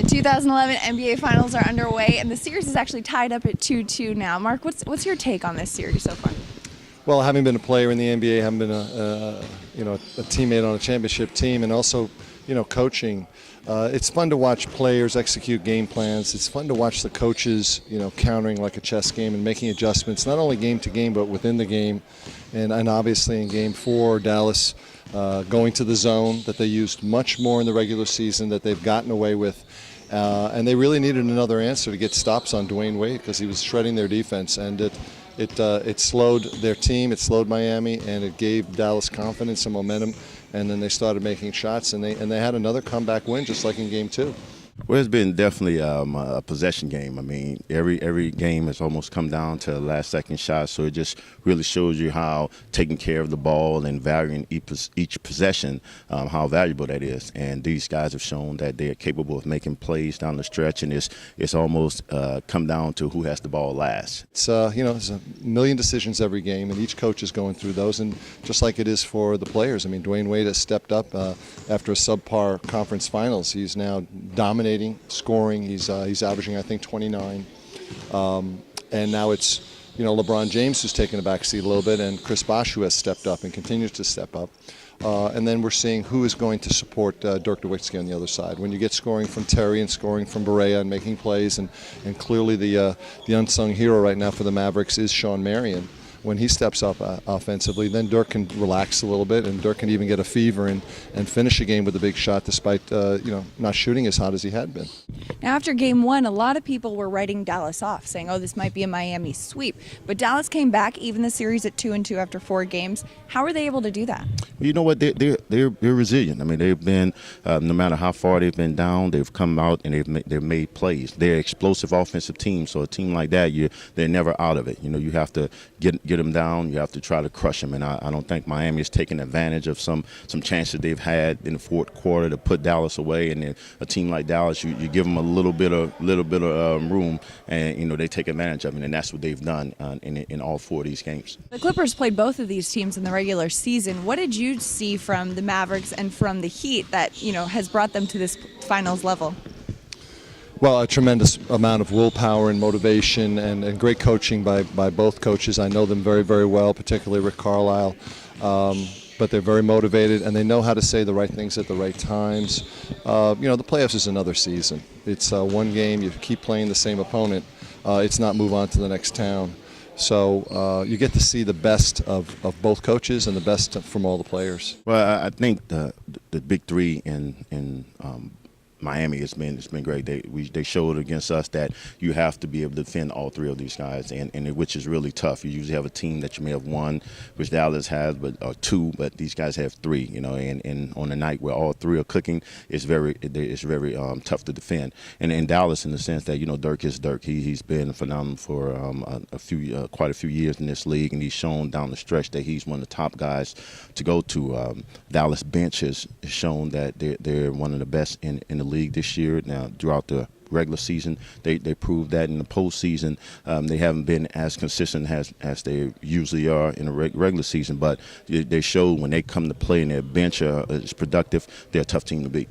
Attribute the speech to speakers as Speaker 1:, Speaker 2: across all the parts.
Speaker 1: The 2011 NBA Finals are underway, and the series is actually tied up at 2-2 now. Marc, what's your take on this series so far?
Speaker 2: Well, having been a player in the NBA, having been a teammate on a championship team, and also coaching, it's fun to watch players execute game plans. It's fun to watch the coaches countering like a chess game and making adjustments, not only game to game but within the game. And obviously in Game 4, Dallas going to the zone that they used much more in the regular season that they've gotten away with. And they really needed another answer to get stops on Dwayne Wade because he was shredding their defense, and it slowed their team, it slowed Miami, and it gave Dallas confidence and momentum. And then they started making shots, and they had another comeback win, just like in Game 2.
Speaker 3: Well, it's been definitely a possession game. I mean, every game has almost come down to a last-second shot, so it just really shows you how taking care of the ball and valuing each possession, how valuable that is. And these guys have shown that they are capable of making plays down the stretch, and it's almost come down to who has the ball last.
Speaker 2: It's there's a million decisions every game, and each coach is going through those. And just like it is for the players, I mean, Dwayne Wade has stepped up after a subpar conference finals. He's now dominating scoring. He's averaging, I think, 29. And now it's LeBron James who's taken a back seat a little bit, and Chris Bosh who has stepped up and continues to step up. And then we're seeing who is going to support Dirk Nowitzki on the other side. When you get scoring from Terry and scoring from Barea and making plays, and clearly the unsung hero right now for the Mavericks is Shawn Marion. When he steps up offensively, then Dirk can relax a little bit, and Dirk can even get a fever and finish a game with a big shot despite not shooting as hot as he had been.
Speaker 1: Now, after Game 1, a lot of people were writing Dallas off, saying, oh, this might be a Miami sweep. But Dallas came back, even the series at 2-2 after 4 games. How were they able to do that?
Speaker 3: Well, you know what? They're resilient. I mean, they've been, no matter how far they've been down, they've come out and they've made plays. They're an explosive offensive team, so a team like that, they're never out of it. You have to get them down. You have to try to crush them, and I don't think Miami has taken advantage of some chances they've had in the fourth quarter to put Dallas away. And then a team like Dallas, you give them a little bit of room, and they take advantage of it, and that's what they've done in all 4 of these games.
Speaker 1: The Clippers played both of these teams in the regular season. What did you see from the Mavericks and from the Heat that has brought them to this finals level?
Speaker 2: Well, a tremendous amount of willpower and motivation and great coaching by both coaches. I know them very, very well, particularly Rick Carlisle. But they're very motivated, and they know how to say the right things at the right times. The playoffs is another season. It's one game. You keep playing the same opponent. It's not move on to the next town. So you get to see the best of both coaches and the best from all the players.
Speaker 3: Well, I think the big three in Miami it's been great. They showed against us that you have to be able to defend all 3 of these guys, and which is really tough. You usually have a team that you may have 1, which Dallas has, or 2, but these guys have 3. And on a night where all 3 are cooking, it's very tough to defend. And in Dallas, in the sense that Dirk is Dirk. He's been phenomenal for quite a few years in this league, and he's shown down the stretch that he's one of the top guys to go to. Dallas bench has shown that they're one of the best in the league this year. Now, throughout the regular season, they proved that. In the postseason, they haven't been as consistent as they usually are in the regular season, but they show when they come to play and their bench is productive, they're a tough team to beat.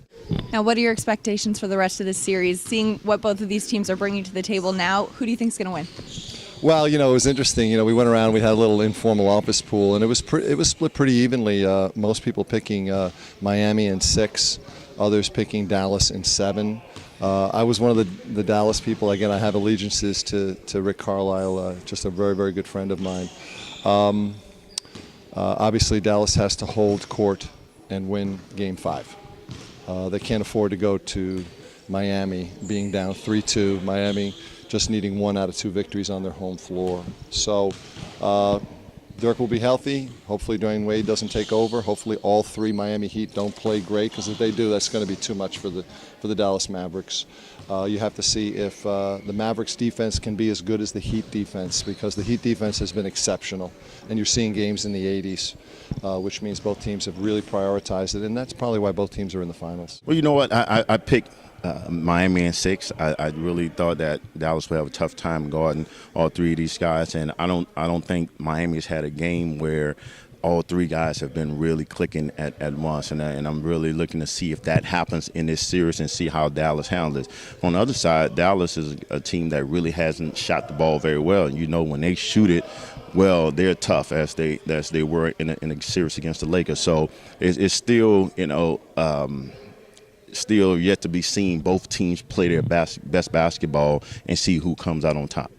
Speaker 1: Now, what are your expectations for the rest of this series? Seeing what both of these teams are bringing to the table now, who do you think is going to win?
Speaker 2: Well, it was interesting. We went around, we had a little informal office pool, and it was split pretty evenly. Most people picking Miami in 6, others picking Dallas in 7. I was one of the Dallas people. Again, I have allegiances to Rick Carlisle, just a very, very good friend of mine. Obviously, Dallas has to hold court and win Game 5. They can't afford to go to Miami being down 3-2. Miami just needing 1 out of 2 victories on their home floor. So Dirk will be healthy. Hopefully Dwayne Wade doesn't take over. Hopefully all 3 Miami Heat don't play great, because if they do, that's going to be too much for the Dallas Mavericks. You have to see if the Mavericks defense can be as good as the Heat defense, because the Heat defense has been exceptional. And you're seeing games in the 80s, which means both teams have really prioritized it, and that's probably why both teams are in the finals.
Speaker 3: Well, you know what? I picked Miami in 6. I really thought that Dallas would have a tough time guarding all 3 of these guys, and I don't think Miami has had a game where all three guys have been really clicking at once, and I'm really looking to see if that happens in this series and see how Dallas handles it. On the other side, Dallas is a team that really hasn't shot the ball very well. You know, when they shoot it well, they're tough as they were in a series against the Lakers. So it's still, you know, still yet to be seen. Both teams play their best basketball and see who comes out on top.